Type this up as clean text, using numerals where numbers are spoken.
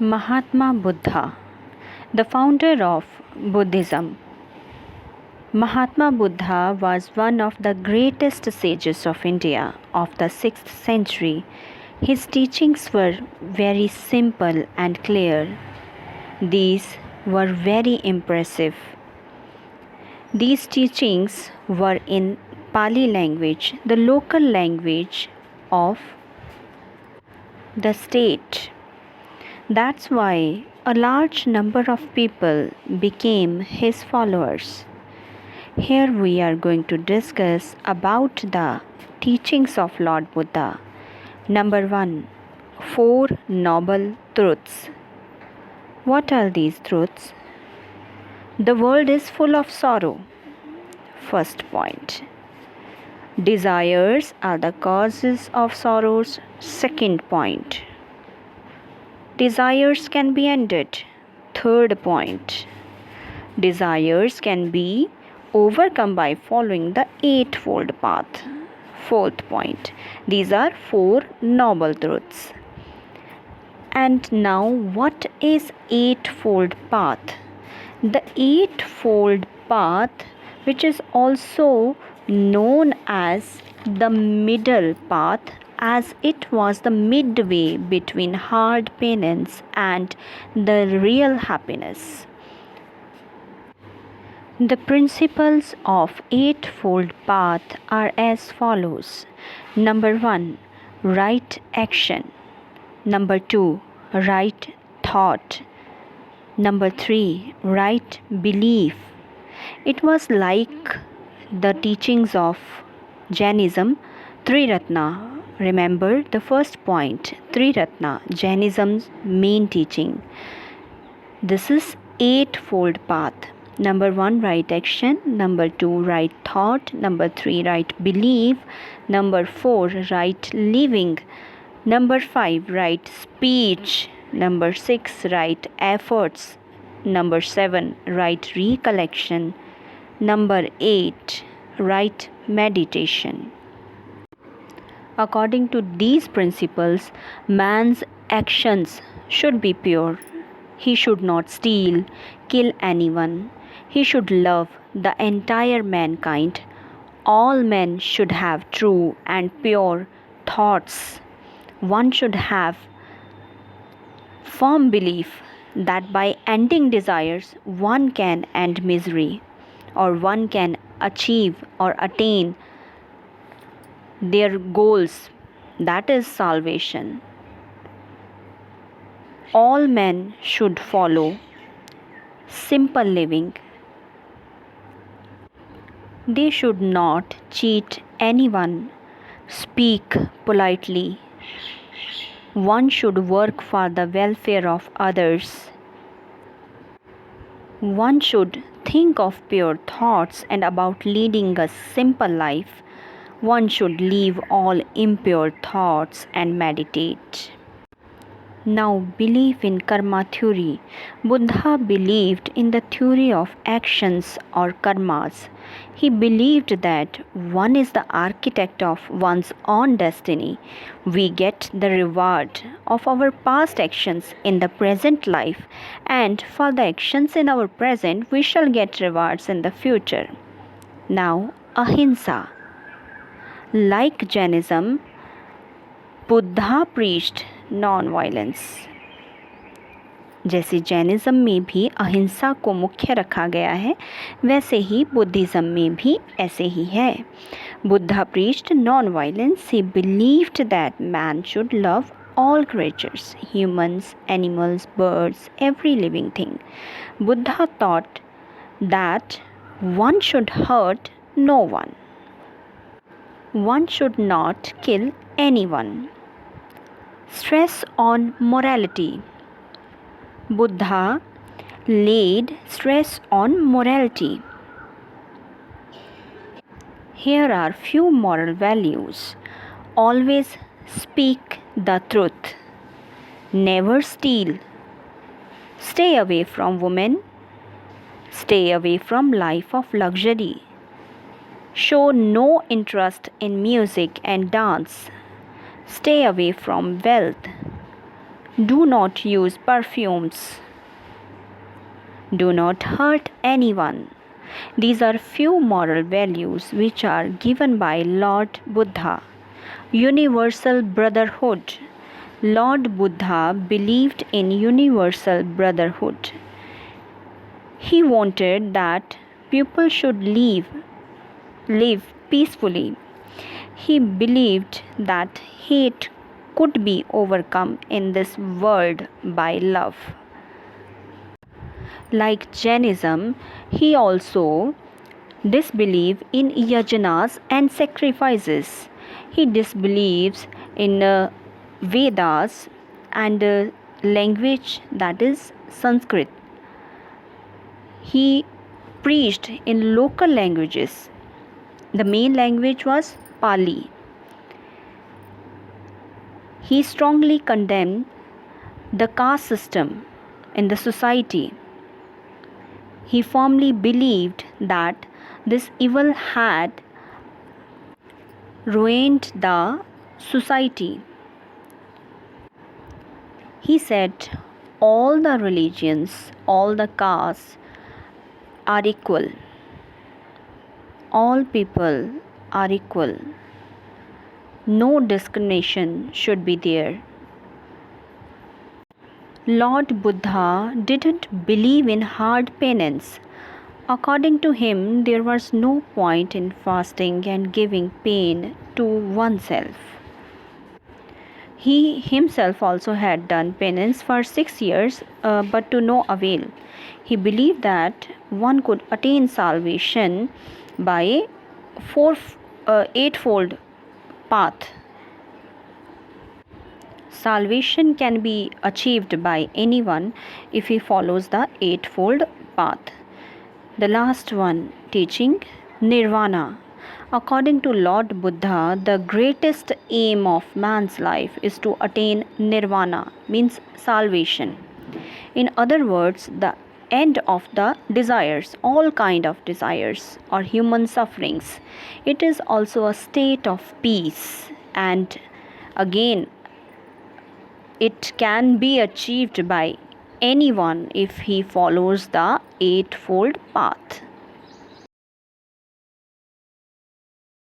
Mahatma Buddha, the founder of Buddhism. Mahatma Buddha was one of the greatest sages of India of the 6th century. His teachings were very simple and clear. These were very impressive. These teachings were in Pali language, the local language of the state. That's why a large number of people became his followers. Here we are going to discuss about the teachings of Lord Buddha. Number 1. 4 Noble Truths. What are these truths? The world is full of sorrow. First point. Desires are the causes of sorrows. Second point. Desires can be ended. Third point. Desires can be overcome by following the Eightfold Path. Fourth point. These are 4 noble truths. And now, what is Eightfold Path? The Eightfold Path, which is also known as the Middle Path, as it was the midway between hard penance and the real happiness. The principles of Eightfold Path are as follows. Number 1. Right action. Number 2. Right thought. Number 3. Right belief. It was like the teachings of Jainism, Triratna. Remember the first point, Triratna, Jainism's main teaching. This is Eightfold Path. Number 1, right action. Number 2, right thought. Number 3, right belief. Number 4, right living. Number 5, right speech. Number 6, right efforts. Number 7, right recollection. Number 8, right meditation. According to these principles, man's actions should be pure. He should not steal, kill anyone. He should love the entire mankind. All men should have true and pure thoughts. One should have firm belief that by ending desires, one can end misery, or one can achieve or attain their goals, that is salvation. All men should follow simple living. They should not cheat anyone, speak politely. One should work for the welfare of others. One should think of pure thoughts and about leading a simple life. One should leave all impure thoughts and meditate. Now, belief in karma theory. Buddha believed in the theory of actions or karmas. He believed that one is the architect of one's own destiny. We get the reward of our past actions in the present life, and for the actions in our present, we shall get rewards in the future. Now, ahimsa. Like Jainism, Buddha preached non-violence. जैसे Jainism में भी अहिंसा को मुख्य रखा गया है, वैसे ही बुद्धिज़्म में भी ऐसे ही है. Buddha preached non-violence. He believed that man should love all creatures, humans, animals, birds, every living thing. Buddha taught that one should hurt no one. One should not kill anyone. Stress on morality. Buddha laid stress on morality. Here are few moral values. Always speak the truth. Never steal. Stay away from women. Stay away from life of luxury. Show no interest in music and dance. Stay away from wealth. Do not use perfumes. Do not hurt anyone. These are few moral values which are given by Lord Buddha. Universal brotherhood. Lord Buddha believed in universal brotherhood. He wanted that people should live peacefully. He believed that hate could be overcome in this world by love. Like Jainism, he also disbelieves in yajanas and sacrifices. He disbelieves in Vedas and language that is Sanskrit. He preached in local languages. The main language was Pali. He strongly condemned the caste system in the society. He firmly believed that this evil had ruined the society. He said all the religions, all the castes are equal. All people are equal. No discrimination should be there. Lord Buddha didn't believe in hard penance. According to him, there was no point in fasting and giving pain to oneself. He himself also had done penance for 6 years, but to no avail. He believed that one could attain salvation by eightfold path. Salvation can be achieved by anyone if he follows the eightfold path. The last one, teaching Nirvana. According to Lord Buddha, the greatest aim of man's life is to attain Nirvana, means salvation. In other words, the end of the desires, all kind of desires or human sufferings. It is also a state of peace, and again it can be achieved by anyone if he follows the eightfold path.